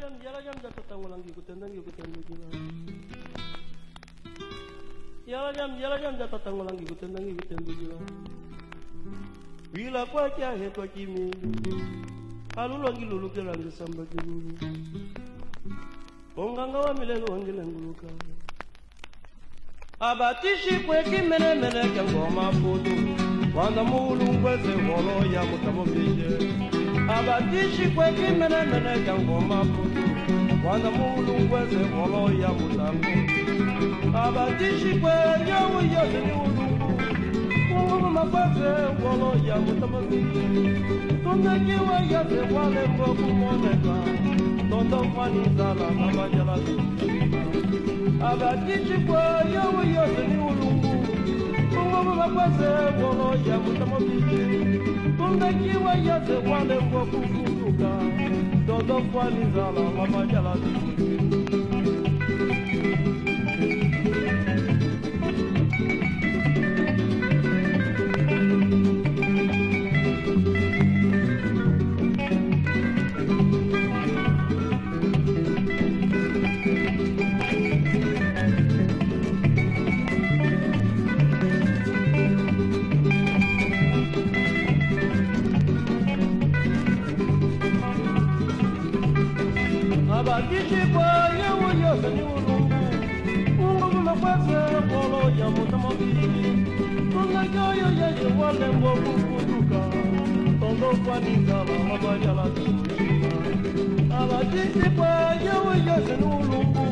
Yalajan jatatangulangi kutendangi kutendugila. Yalajan jatatangulangi kutendangi kutendugila. Bila kwa kia hetwa kimi. Halulangi lulukelangi samba kibulu. Onganga wa milelo wangilenguluka. Abatishi kweki mene mene kengoma fudu. Wanda mulu ngweze wolo ya mutamo bije. Abatishi kweki mene mene kengoma fudu. Wanda mulu ngweze wolo ya mutamo. Abatishi kweki yawu yote ni ulungu. Mungu mafase wolo ya mutamo bije. Tundekiwa yate wale mboku moneka. Tondo fani zala mama jala Abatishi kwa yawu yote ni ulungu. Mungu mafase wolo ya mutamo bije. Tundekiwa yate wale mboku kufuka. Tondo fani zala mama jala Abatishi kwa yawu yote ni ulungu. Mungu mafase wolo ya mutamo bije. Tundekiwa yate wale mboku kufuka. Tondo fani zala mama jala Abatishi kwa yawu yote ni ulungu.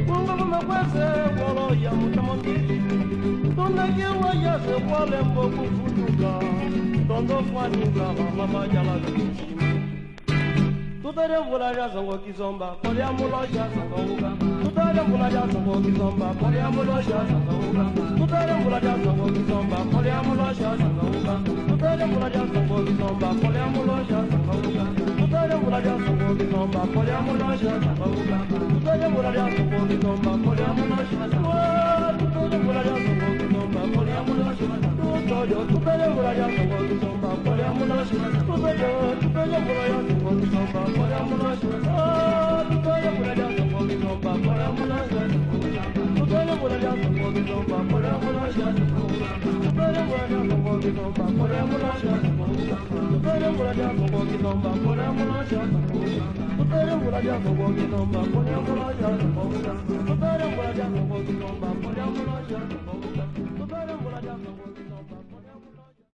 Mungu mafase wolo ya mutamo bije. Tundekiwa yate wale mboku kufuka. Tondo fani zala mama jala Tutare mulaja songo kizomba, kore amuloja songo uga. Tutare mulaja songo kizomba, kore amuloja songo uga. Tutare mulaja songo kizomba, kore amuloja songo uga. Tutare mulaja songo kizomba, kore amuloja songo uga. Tutare mulaja songo kizomba, kore amuloja songo uga. Tutare mulaja songo kizomba, kore amuloja songo uga. Tutare mulaja songo kizomba, kore amuloja songo uga. Tutare mulaja songo kizomba, kore amuloja songo uga. Tutare mulaja songo kizomba. Por amor a Deus, tu toda mulher já sou de zomba. Por amor a Deus, tu toda mulher já sou de zomba. Por amor a Deus, tu toda mulher já sou de zomba. Por amor a Deus, tu toda mulher já sou de zomba. Por amor a Deus, tu toda mulher já sou de zomba. Por amor a Deus, tu toda mulher já sou de zomba. Por amor a Deus.